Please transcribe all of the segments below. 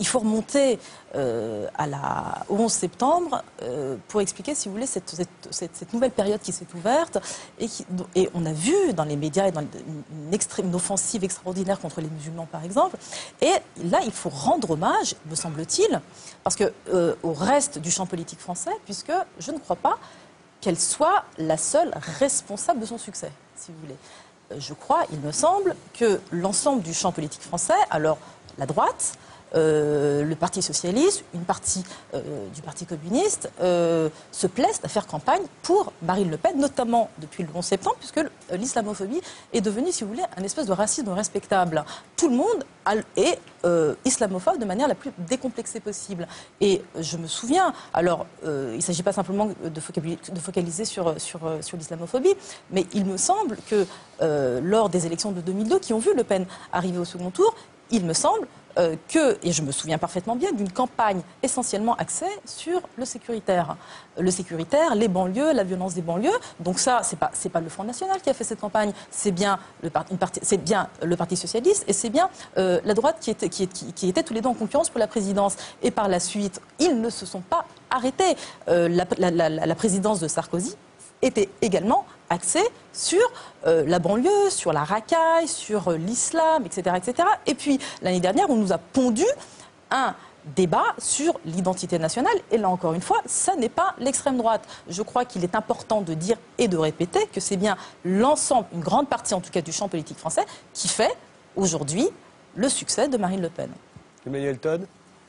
il faut remonter au 11 septembre pour expliquer, si vous voulez, cette nouvelle période qui s'est ouverte et on a vu dans les médias et dans une offensive extraordinaire contre les musulmans, par exemple. Et là, il faut rendre hommage, me semble-t-il, parce que au reste du champ politique français, puisque je ne crois pas qu'elle soit la seule responsable de son succès, si vous voulez. Je crois, il me semble, que l'ensemble du champ politique français, alors la droite, le Parti socialiste, une partie du Parti communiste, se plaisent à faire campagne pour Marine Le Pen, notamment depuis le 11 septembre, puisque l'islamophobie est devenue, si vous voulez, un espèce de racisme respectable. Tout le monde est islamophobe de manière la plus décomplexée possible. Et je me souviens, alors il ne s'agit pas simplement de focaliser sur l'islamophobie, mais il me semble que lors des élections de 2002, qui ont vu Le Pen arriver au second tour, il me semble et je me souviens parfaitement bien, d'une campagne essentiellement axée sur le sécuritaire. Le sécuritaire, les banlieues, la violence des banlieues. Donc ça, c'est pas le Front National qui a fait cette campagne, c'est bien le Parti Socialiste et c'est bien la droite qui étaient tous les deux en concurrence pour la présidence. Et par la suite, ils ne se sont pas arrêtés. La présidence de Sarkozy était également axée sur la banlieue, sur la racaille, sur l'islam, etc., etc. Et puis, l'année dernière, on nous a pondu un débat sur l'identité nationale. Et là, encore une fois, ça n'est pas l'extrême droite. Je crois qu'il est important de dire et de répéter que c'est bien l'ensemble, une grande partie en tout cas du champ politique français, qui fait aujourd'hui le succès de Marine Le Pen. Emmanuel Todd.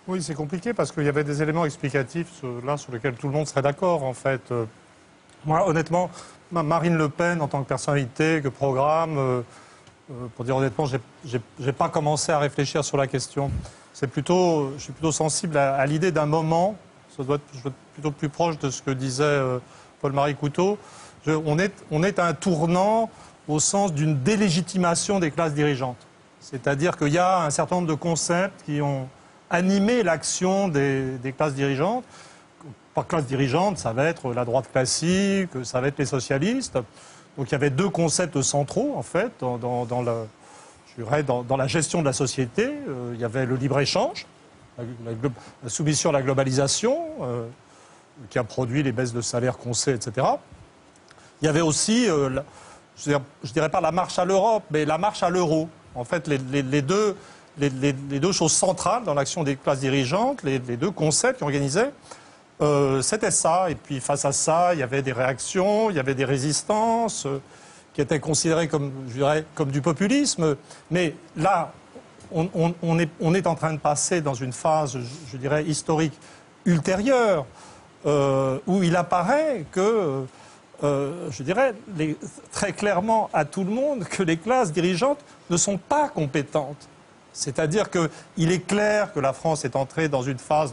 Oui, c'est compliqué parce qu'il y avait des éléments explicatifs là sur lesquels tout le monde serait d'accord, en fait. Moi, honnêtement, Marine Le Pen, en tant que personnalité, que programme, pour dire honnêtement, j'ai pas commencé à réfléchir sur la question. Je suis plutôt sensible à l'idée d'un moment. Je dois être plutôt plus proche de ce que disait Paul-Marie Couteau. On est à un tournant au sens d'une délégitimation des classes dirigeantes. C'est-à-dire qu'il y a un certain nombre de concepts qui ont animé l'action des classes dirigeantes. Par classe dirigeante, ça va être la droite classique, ça va être les socialistes. Donc il y avait deux concepts centraux, en fait, dans la gestion de la société. Il y avait le libre-échange, la soumission à la globalisation, qui a produit les baisses de salaire qu'on sait, etc. Il y avait aussi, je dirais pas la marche à l'Europe, mais la marche à l'euro. En fait, les deux choses centrales dans l'action des classes dirigeantes, les deux concepts qui organisaient, c'était ça. Et puis face à ça, il y avait des réactions, il y avait des résistances qui étaient considérées comme, je dirais, comme du populisme. Mais là, on est en train de passer dans une phase, je dirais, historique ultérieure, où il apparaît que, je dirais, très clairement à tout le monde, que les classes dirigeantes ne sont pas compétentes. C'est-à-dire qu'il est clair que la France est entrée dans une phase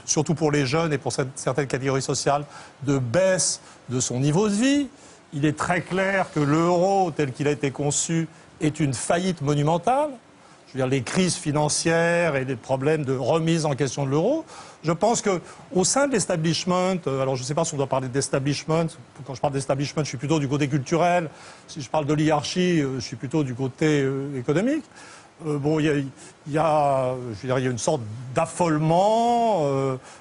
surtout pour les jeunes et pour certaines catégories sociales, de baisse de son niveau de vie. Il est très clair que l'euro, tel qu'il a été conçu, est une faillite monumentale. Je veux dire, les crises financières et les problèmes de remise en question de l'euro. Je pense qu'au sein de l'establishment, alors je ne sais pas si on doit parler d'establishment, quand je parle d'establishment, je suis plutôt du côté culturel. Si je parle d'oligarchie, je suis plutôt du côté économique. Bon, il y a une sorte d'affolement,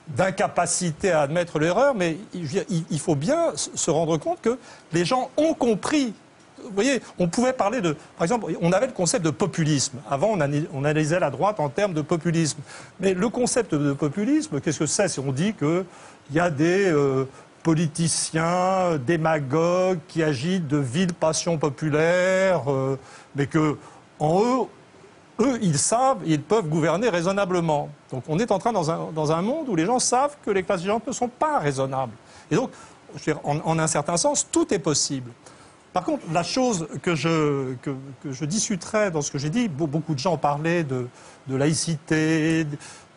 d'incapacité à admettre l'erreur, mais il faut bien se rendre compte que les gens ont compris. Vous voyez, on pouvait parler par exemple, on avait le concept de populisme. Avant, on analysait la droite en termes de populisme. Mais le concept de populisme, qu'est-ce que c'est? Si on dit qu'il y a des politiciens, démagogues qui agitent de viles passions populaires, mais que en eux, ils savent, ils peuvent gouverner raisonnablement. Donc on est en train dans un monde où les gens savent que les classes dirigeantes ne sont pas raisonnables. Et donc, en un certain sens, tout est possible. Par contre, la chose que je discuterais dans ce que j'ai dit, beaucoup de gens parlaient de laïcité,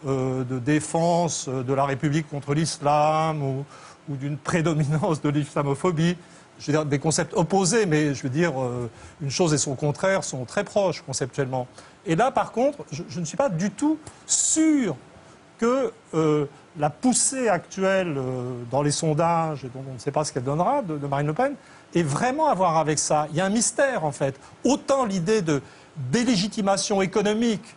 de défense de la République contre l'islam ou d'une prédominance de l'islamophobie. Je veux dire, des concepts opposés, mais je veux dire, une chose et son contraire sont très proches conceptuellement. Et là, par contre, je ne suis pas du tout sûr que la poussée actuelle dans les sondages, dont on ne sait pas ce qu'elle donnera, de Marine Le Pen, ait vraiment à voir avec ça. Il y a un mystère, en fait. Autant l'idée de délégitimation économique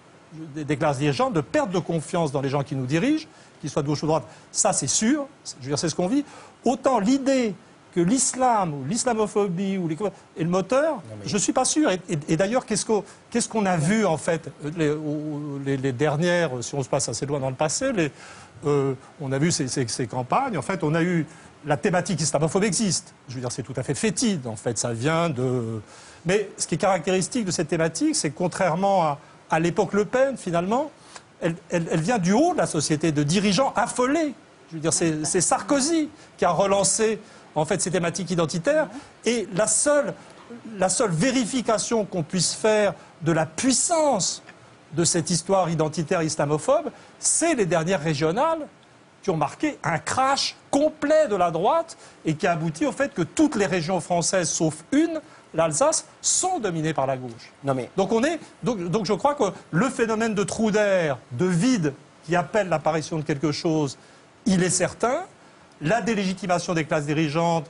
des classes dirigeantes de perte de confiance dans les gens qui nous dirigent, qu'ils soient de gauche ou de droite, ça c'est sûr, je veux dire c'est ce qu'on vit. Autant l'idée que l'islam ou l'islamophobie est le moteur, je ne suis pas sûr. Et d'ailleurs, qu'est-ce qu'on a vu en fait les dernières, si on se passe assez loin dans le passé, on a vu ces campagnes, en fait on a eu la thématique islamophobe existe. Je veux dire, c'est tout à fait fétide, en fait, ça vient de... Mais ce qui est caractéristique de cette thématique, c'est que contrairement à l'époque Le Pen, finalement, elle vient du haut de la société, de dirigeants affolés. Je veux dire, c'est Sarkozy qui a relancé, en fait, ces thématiques identitaires. Et la seule vérification qu'on puisse faire de la puissance de cette histoire identitaire islamophobe, c'est les dernières régionales qui ont marqué un crash complet de la droite et qui a abouti au fait que toutes les régions françaises, sauf une, l'Alsace, sont dominées par la gauche. Donc je crois que le phénomène de trou d'air, de vide, qui appelle l'apparition de quelque chose, il est certain. La délégitimation des classes dirigeantes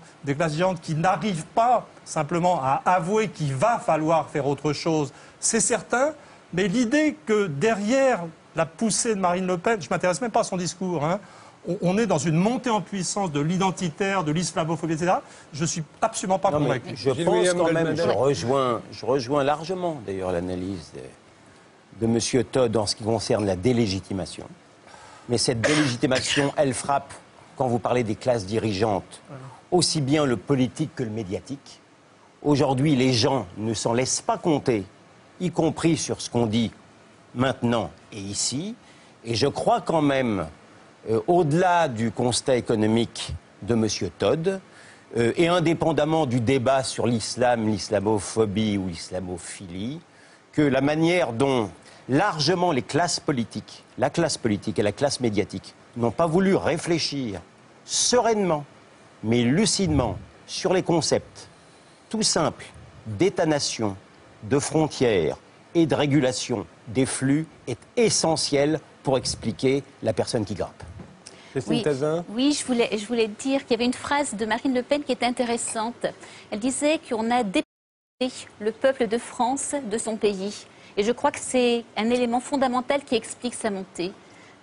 qui n'arrivent pas simplement à avouer qu'il va falloir faire autre chose, c'est certain. Mais l'idée que derrière la poussée de Marine Le Pen, je ne m'intéresse même pas à son discours, hein, on est dans une montée en puissance de l'identitaire, de l'islamophobie, etc. Je ne suis absolument pas convaincu. Je pense quand même, je rejoins largement d'ailleurs l'analyse de M. Todd en ce qui concerne la délégitimation. Mais cette délégitimation, elle frappe, quand vous parlez des classes dirigeantes, aussi bien le politique que le médiatique. Aujourd'hui, les gens ne s'en laissent pas compter, y compris sur ce qu'on dit maintenant et ici. Et je crois quand même, au-delà du constat économique de M. Todd, et indépendamment du débat sur l'islam, l'islamophobie ou l'islamophilie, que la manière dont largement les classes politiques, la classe politique et la classe médiatique, n'ont pas voulu réfléchir sereinement, mais lucidement, sur les concepts tout simples d'État-nation, de frontières et de régulation des flux est essentiel pour expliquer la personne qui grimpe. Oui, je voulais dire qu'il y avait une phrase de Marine Le Pen qui était intéressante. Elle disait qu'on a déporté le peuple de France de son pays. Et je crois que c'est un élément fondamental qui explique sa montée.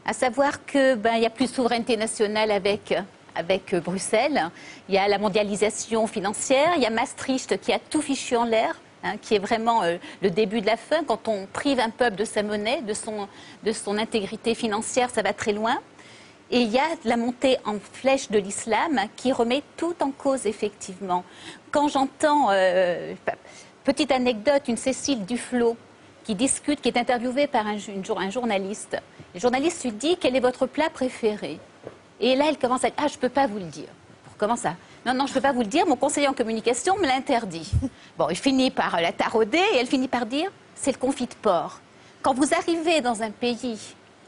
À savoir qu'il n'y a plus de souveraineté nationale avec Bruxelles. Il y a la mondialisation financière. Il y a Maastricht qui a tout fichu en l'air. Qui est vraiment le début de la fin. Quand on prive un peuple de sa monnaie, de son intégrité financière, ça va très loin. Et il y a la montée en flèche de l'islam qui remet tout en cause, effectivement. Quand j'entends, petite anecdote, une Cécile Duflot qui discute, qui est interviewée par un journaliste. Le journaliste lui dit « Quel est votre plat préféré ?» Et là, elle commence à dire « Ah, je ne peux pas vous le dire. » Comment ça ? Non, je ne peux pas vous le dire, mon conseiller en communication me l'interdit. Bon, il finit par la tarauder et elle finit par dire « C'est le confit de porc. » Quand vous arrivez dans un pays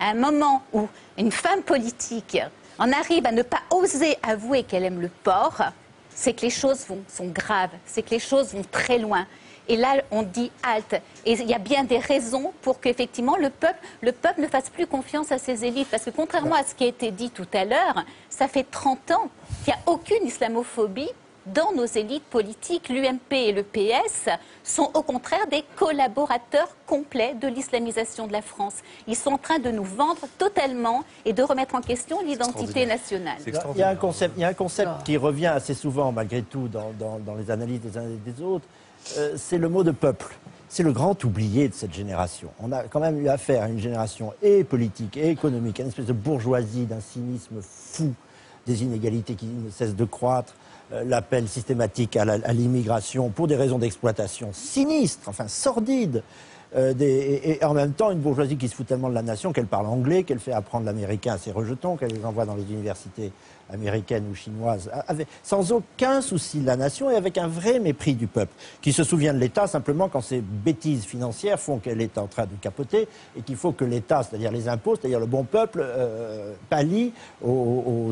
à un moment où une femme politique en arrive à ne pas oser avouer qu'elle aime le porc, c'est que les choses sont graves, c'est que les choses vont très loin. Et là, on dit halte. Et il y a bien des raisons pour qu'effectivement le peuple ne fasse plus confiance à ses élites. Parce que contrairement à ce qui a été dit tout à l'heure, ça fait 30 ans qu'il n'y a aucune islamophobie dans nos élites politiques. L'UMP et le PS sont au contraire des collaborateurs complets de l'islamisation de la France. Ils sont en train de nous vendre totalement et de remettre en question l'identité nationale. Il y a un concept qui revient assez souvent, malgré tout, dans les analyses des uns et des autres. C'est le mot de peuple. C'est le grand oublié de cette génération. On a quand même eu affaire à une génération et politique et économique, une espèce de bourgeoisie, d'un cynisme fou, des inégalités qui ne cessent de croître, l'appel systématique à l'immigration pour des raisons d'exploitation sinistres, enfin sordides, et en même temps une bourgeoisie qui se fout tellement de la nation qu'elle parle anglais, qu'elle fait apprendre l'américain à ses rejetons, qu'elle les envoie dans les universités américaines ou chinoises, sans aucun souci de la nation et avec un vrai mépris du peuple, qui se souvient de l'État simplement quand ces bêtises financières font qu'elle est en train de capoter et qu'il faut que l'État, c'est-à-dire les impôts, c'est-à-dire le bon peuple, pallie aux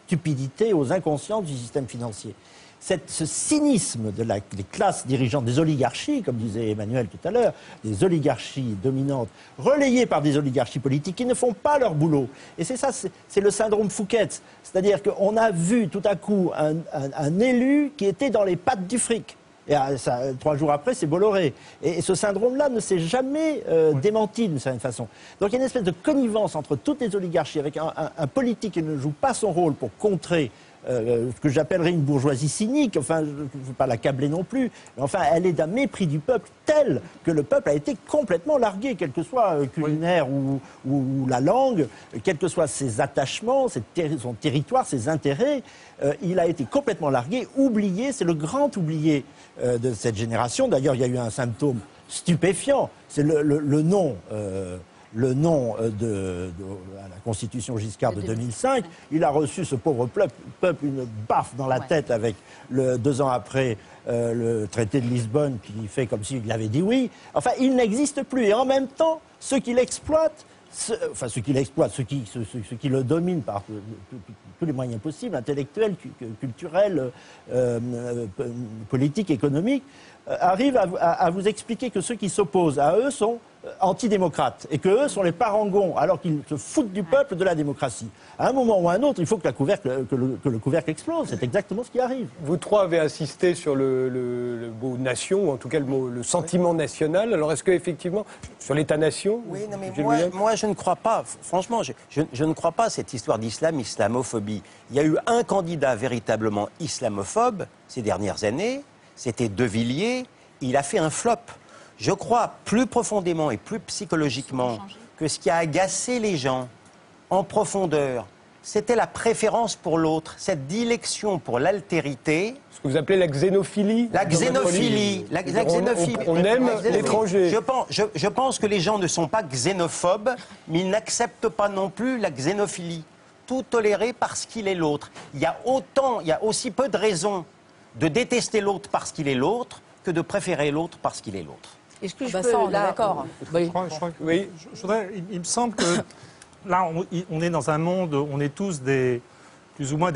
stupidités, aux inconsciences du système financier. Ce cynisme des classes dirigeantes, des oligarchies, comme disait Emmanuel tout à l'heure, des oligarchies dominantes, relayées par des oligarchies politiques qui ne font pas leur boulot. Et c'est ça, c'est le syndrome Fouquet. C'est-à-dire qu'on a vu tout à coup un élu qui était dans les pattes du fric. Et 3 jours après, c'est Bolloré. Et ce syndrome-là ne s'est jamais démenti d'une certaine façon. Donc il y a une espèce de connivence entre toutes les oligarchies, avec un politique qui ne joue pas son rôle pour contrer ce que j'appellerais une bourgeoisie cynique. Enfin, je ne veux pas l'accabler non plus. Mais enfin, elle est d'un mépris du peuple tel que le peuple a été complètement largué, quel que soit culinaire ou la langue, quels que soient ses attachements, son territoire, ses intérêts. Il a été complètement largué, oublié. C'est le grand oublié de cette génération. D'ailleurs, il y a eu un symptôme stupéfiant. C'est le nom... à la Constitution Giscard de 2005, il a reçu, ce pauvre peuple, une baffe dans la tête avec, 2 ans après, le traité de Lisbonne qui fait comme s'il avait dit oui. Enfin, il n'existe plus. Et en même temps, ceux qui l'exploitent, ceux qui le dominent par tous les moyens possibles, intellectuels, culturels, politiques, économiques, arrivent à vous expliquer que ceux qui s'opposent à eux sont antidémocrates et qu'eux sont les parangons, alors qu'ils se foutent du peuple, de la démocratie. À un moment ou à un autre, il faut que le couvercle explose. C'est exactement ce qui arrive. Vous trois avez insisté sur le mot nation, ou en tout cas le sentiment national. Alors est-ce qu'effectivement, sur l'État-nation... Oui, non, mais moi je ne crois pas, franchement, je ne crois pas à cette histoire islamophobie. Il y a eu un candidat véritablement islamophobe ces dernières années, c'était De Villiers, il a fait un flop. Je crois plus profondément et plus psychologiquement que ce qui a agacé les gens en profondeur, c'était la préférence pour l'autre, cette dilection pour l'altérité. Ce que vous appelez la xénophilie. La xénophilie. On aime l'étranger. Je pense que les gens ne sont pas xénophobes, mais ils n'acceptent pas non plus la xénophilie. Tout tolérer parce qu'il est l'autre. Il y a aussi peu de raisons de détester l'autre parce qu'il est l'autre que de préférer l'autre parce qu'il est l'autre. Est-ce que je peux, ça, on est d'accord. Oui. Il me semble que là, on est dans un monde, on est tous plus ou moins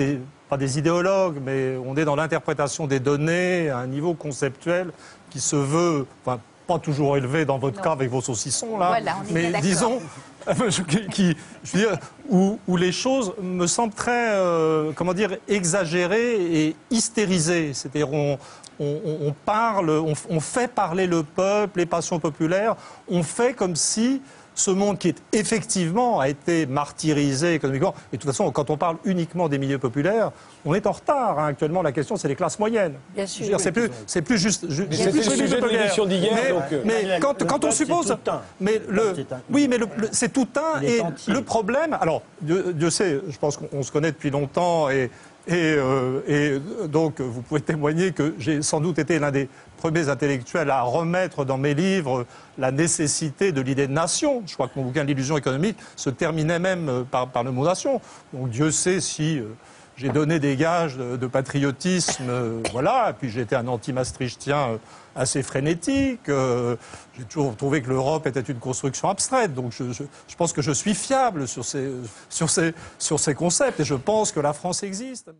pas des idéologues, mais on est dans l'interprétation des données à un niveau conceptuel qui se veut, enfin, pas toujours élevé dans votre cas avec vos saucissons, là, voilà, mais disons, je veux dire, où les choses me semblent très, exagérées et hystérisées. C'est-à-dire, on parle, on fait parler le peuple, les passions populaires, on fait comme si ce monde qui a été martyrisé économiquement, et de toute façon, quand on parle uniquement des milieux populaires, on est en retard. Hein. Actuellement, la question, c'est les classes moyennes. Bien sûr. C'est plus juste. C'est le sujet de l'émission d'hier. Mais quand on suppose. C'est tout un. Et le problème. Alors, Dieu sait, je pense qu'on se connaît depuis longtemps et donc, vous pouvez témoigner que j'ai sans doute été l'un des premiers intellectuels à remettre dans mes livres la nécessité de l'idée de nation. Je crois que mon bouquin L'illusion économique se terminait même par le mot nation. Donc Dieu sait si j'ai donné des gages de patriotisme, voilà. Et puis j'étais un anti-maastrichtien assez frénétique. J'ai toujours trouvé que l'Europe était une construction abstraite. Donc je pense que je suis fiable sur ces concepts et je pense que la France existe.